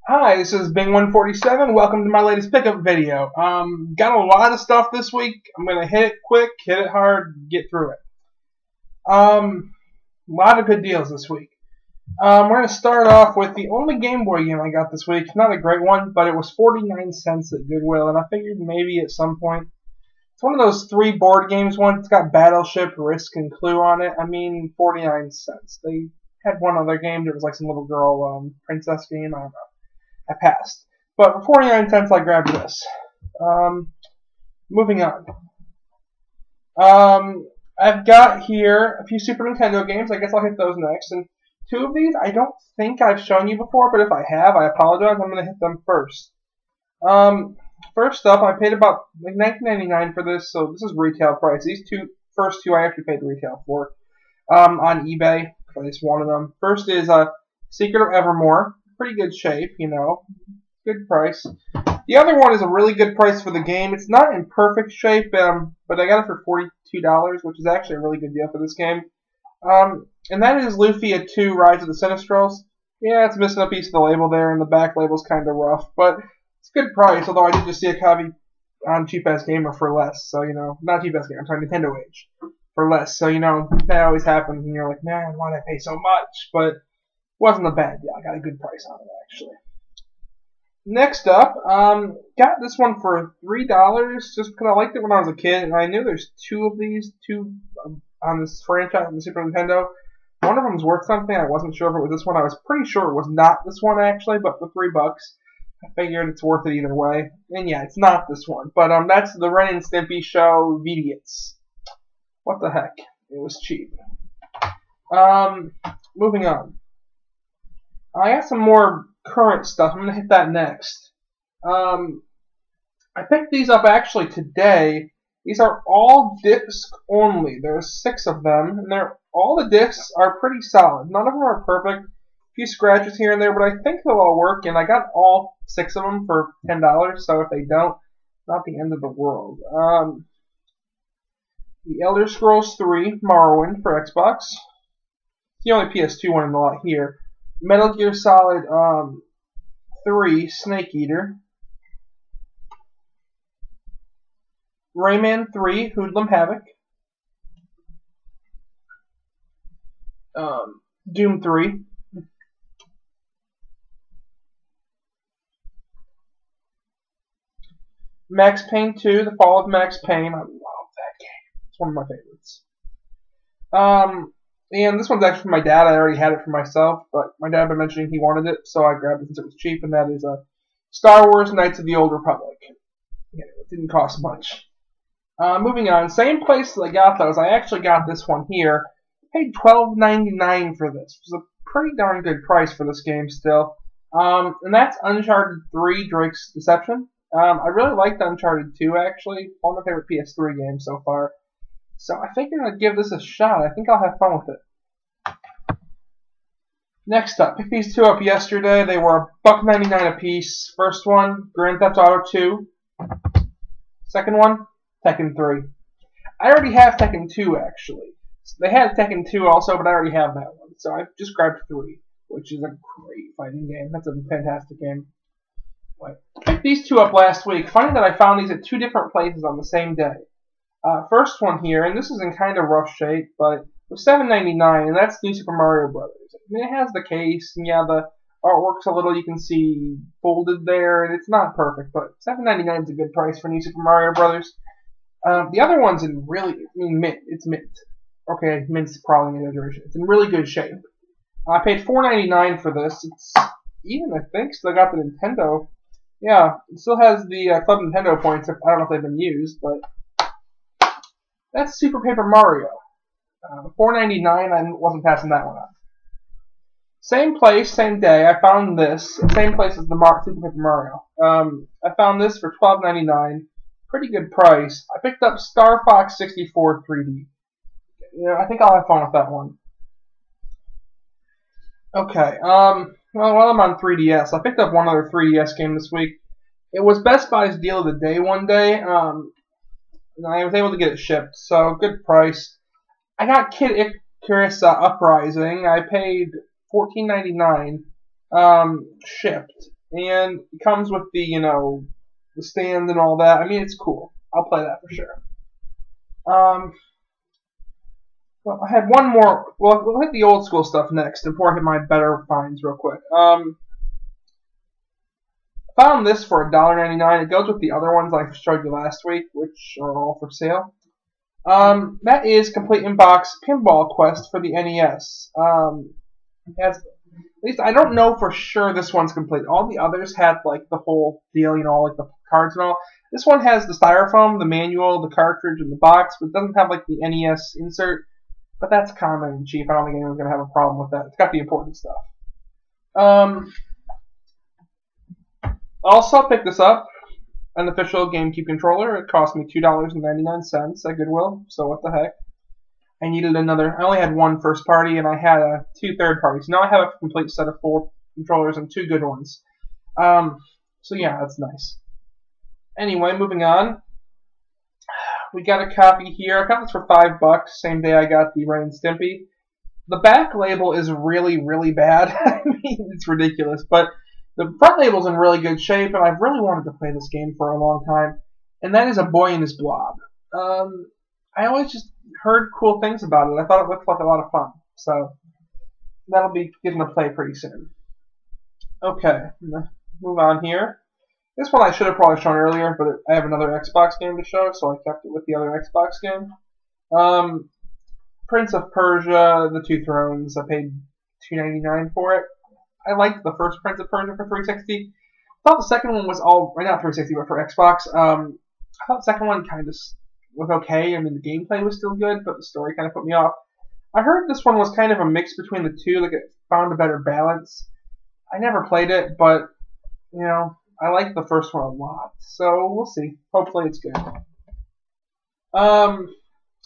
Hi, this is Bing147. Welcome to my latest pickup video. Got a lot of stuff this week. I'm gonna hit it quick, hit it hard, get through it. A lot of good deals this week. We're gonna start off with the only Game Boy game I got this week. Not a great one, but it was 49 cents at Goodwill, and I figured maybe at some point. It's one of those 3 board games. One, it's got Battleship, Risk, and Clue on it. 49 cents. They had one other game that was like some little girl princess game. I don't know. I passed. But for 49 cents, I grabbed this. Moving on. I've got here a few Super Nintendo games. I guess I'll hit those next. And 2 of these, I don't think I've shown you before, but if I have, I apologize. I'm going to hit them first. First up, I paid about like $19.99 for this, so this is retail price. These first two I actually paid retail for on eBay, at least one of them. First is Secret of Evermore. Pretty good shape, you know, good price. The other one is a really good price for the game. It's not in perfect shape, but I got it for $42, which is actually a really good deal for this game. And that is Lufia 2 Rise of the Sinistrals. Yeah, it's missing a piece of the label there, and the back label's kind of rough, but it's a good price, although I did just see a copy on Cheap Ass Gamer for less, so, you know, not Cheap Ass Gamer, I'm sorry, Nintendo Age for less, so, you know, that always happens, and you're like, man, why did I pay so much? But wasn't a bad deal. I got a good price on it, actually. Next up, got this one for $3 just because I liked it when I was a kid, and I knew there's 2 of these, on this franchise on the Super Nintendo. One of them's worth something. I wasn't sure if it was this one. I was pretty sure it was not this one, actually, but for $3, I figured it's worth it either way. And yeah, it's not this one. But that's the Ren and Stimpy show, Vidiots. What the heck? It was cheap. Moving on. I got some more current stuff. I'm going to hit that next. I picked these up actually today. These are all disc only. There's 6 of them, and all the discs are pretty solid. None of them are perfect. A few scratches here and there, but I think they'll all work. And I got all 6 of them for $10. So if they don't, not the end of the world. The Elder Scrolls 3 Morrowind for Xbox. It's the only PS2 one in the lot here. Metal Gear Solid 3 Snake Eater. Rayman 3 Hoodlum Havoc. Doom 3. Max Payne 2 The Fall of Max Payne. I love that game. It's one of my favorites. And this one's actually for my dad. I already had it for myself, but my dad had been mentioning he wanted it, so I grabbed it since it was cheap, and that is Star Wars Knights of the Old Republic. Yeah, it didn't cost much. Moving on, same place that I got those. I actually got this one here. I paid $12.99 for this. It was a pretty darn good price for this game still. And that's Uncharted 3 Drake's Deception. I really liked Uncharted 2, actually. One of my favorite PS3 games so far. So I figured I'd give this a shot. I think I'll have fun with it. Next up, picked these 2 up yesterday. They were $1.99 a piece. First one, Grand Theft Auto 2. Second one, Tekken 3. I already have Tekken 2, actually. They had Tekken 2 also, but I already have that one. So I just grabbed 3, which is a great fighting game. That's a fantastic game. I picked these 2 up last week. Funny that I found these at 2 different places on the same day. First one here, and this is in kind of rough shape, but it was $7.99, and that's New Super Mario Brothers. I mean, it has the case, and yeah, the artwork's a little, you can see, folded there, and it's not perfect, but $7.99 is a good price for New Super Mario Brothers. The other one's in really, mint. It's mint. Okay, mint's probably an exaggeration. It's in really good shape. I paid $4.99 for this. It's even, I think, still got the Nintendo. Yeah, it still has the Club Nintendo points. I don't know if they've been used, but that's Super Paper Mario. $4.99, I wasn't passing that one up. Same place, same day, I found this. Same place as the Super Paper Mario. I found this for $12.99. Pretty good price. I picked up Star Fox 64 3D. You know, I think I'll have fun with that one. Okay, well, while I'm on 3DS, I picked up one other 3DS game this week. It was Best Buy's Deal of the Day one day. And I was able to get it shipped, so good price. I got Kid Icarus Uprising. I paid $14.99 shipped. and it comes with the the stand and all that. I mean, it's cool. I'll play that for sure. Well, I had one more. Well, we'll hit the old school stuff next before I hit my better finds real quick. Found this for $1.99. It goes with the other ones I showed you last week, which are all for sale. That is Complete In-Box Pinball Quest for the NES. At least I don't know for sure this one's complete. All the others had like the whole deal, like the cards and all. This one has the styrofoam, the manual, the cartridge, and the box, but it doesn't have like the NES insert. But that's common and cheap. I don't think anyone's gonna have a problem with that. It's got the important stuff. Also picked this up. An official GameCube controller. It cost me $2.99 at Goodwill, so what the heck. I needed another. I only had one first party, and I had two third parties. Now I have a complete set of 4 controllers and 2 good ones. So yeah, that's nice. Anyway, moving on. We got a copy here. I got this for $5. Same day I got the Ren and Stimpy. The back label is really, really bad. I mean, it's ridiculous, but the front label's in really good shape, and I've really wanted to play this game for a long time, and that is A Boy and His Blob. I always just heard cool things about it. I thought it looked like a lot of fun, so that'll be getting to play pretty soon. Okay, move on here. This one I should have probably shown earlier, but I have another Xbox game to show, so I kept it with the other Xbox game. Prince of Persia, The Two Thrones. I paid $2.99 for it. I liked the first Prince of Persia for 360. I thought the second one was not 360, but for Xbox. I thought the second one kind of was okay. I mean, the gameplay was still good, but the story kind of put me off. I heard this one was kind of a mix between the two, like it found a better balance. I never played it, but, I liked the first one a lot. So, we'll see. Hopefully it's good. I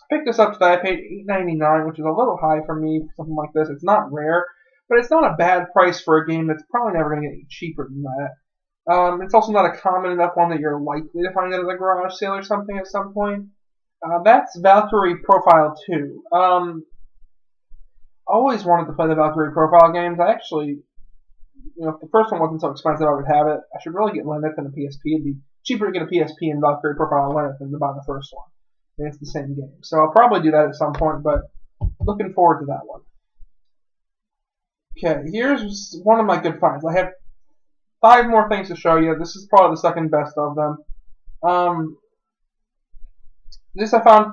picked this up today. I paid $8.99, which is a little high for me for something like this. It's not rare. But it's not a bad price for a game that's probably never going to get any cheaper than that. It's also not a common enough one that you're likely to find it at a garage sale or something at some point. That's Valkyrie Profile 2. Always wanted to play the Valkyrie Profile games. I actually, if the first one wasn't so expensive, I would have it. I should really get Lenneth and a PSP. It'd be cheaper to get a PSP and Valkyrie Profile Lenneth than to buy the first one. And it's the same game. So I'll probably do that at some point, but looking forward to that one. Okay, here's one of my good finds. I have 5 more things to show you. This is probably the second best of them. This I found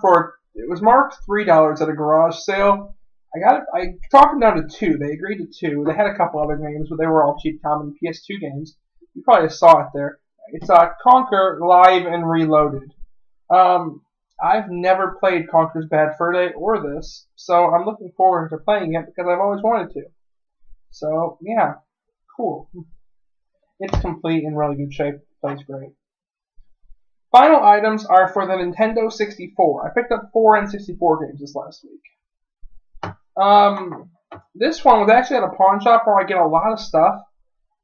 it was marked $3 at a garage sale. I talked them down to 2. They agreed to 2. They had a couple other games, but they were all cheap common PS2 games. You probably saw it there. It's Conker Live and Reloaded. I've never played Conker's Bad Fur Day or this, so I'm looking forward to playing it because I've always wanted to. So, yeah, cool. It's complete in really good shape. Plays great. Final items are for the Nintendo 64. I picked up 4 N64 games this last week. This one was actually at a pawn shop where I get a lot of stuff,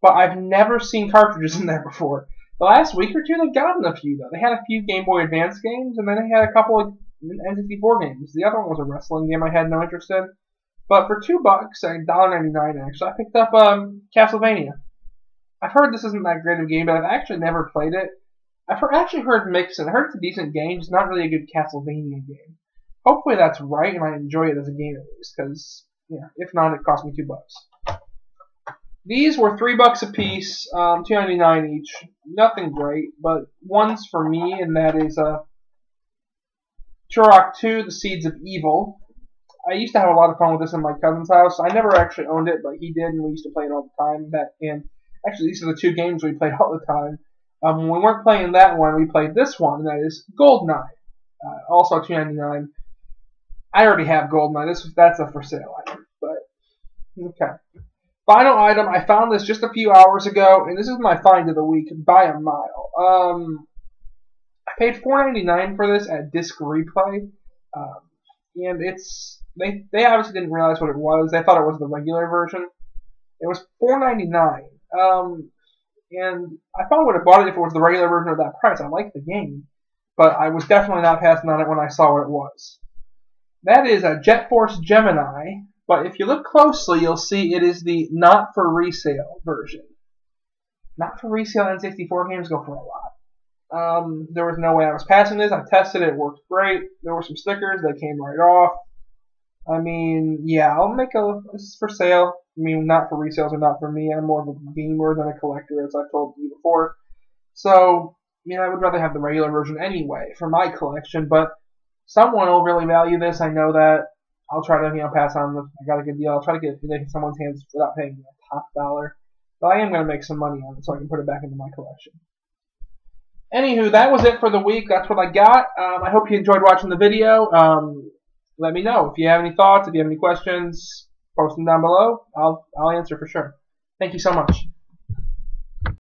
but I've never seen cartridges in there before. The last week or two, they've gotten a few, though. They had a few Game Boy Advance games, and then they had a couple of N64 games. The other one was a wrestling game I had no interest in. But for $2, $1.99 actually, I picked up Castlevania. I've heard this isn't that great of a game, but I've actually never played it. I've actually heard mixed, and I heard it's a decent game, just not really a good Castlevania game. Hopefully that's right, and I enjoy it as a game at least, because, if not, it cost me $2. These were $3 a piece, $2.99 each. Nothing great, but one's for me, and that is Turok 2, The Seeds of Evil. I used to have a lot of fun with this in my cousin's house. I never actually owned it, but he did, and we used to play it all the time. And actually, these are the 2 games we played all the time. When we weren't playing that one, we played this one, and that is GoldenEye. Also $2.99. I already have GoldenEye. That's a for sale item. But, okay. Final item. I found this just a few hours ago, and this is my find of the week by a mile. I paid $4.99 for this at Disc Replay. And they obviously didn't realize what it was. They thought it was the regular version. It was $4.99. And I probably would have bought it if it was the regular version of that price. I liked the game, but I was definitely not passing on it when I saw what it was. That is a Jet Force Gemini, but if you look closely, you'll see it is the not for resale version. not for resale N64 games, go for a lot. There was no way I was passing this. I tested it. It worked great. There were some stickers. They came right off. I mean, yeah, I'll make this is for sale. I mean, not for resales or not for me. I'm more of a gamer than a collector, as I've told you before. So, I mean, I would rather have the regular version anyway for my collection, but someone will really value this. I know that. I'll try to, pass on. I got a good deal. I'll try to get it in someone's hands without paying top dollar. But I am going to make some money on it so I can put it back into my collection. Anywho, that was it for the week. That's what I got. I hope you enjoyed watching the video. Let me know if you have any thoughts, if you have any questions, post them down below. I'll answer for sure. Thank you so much.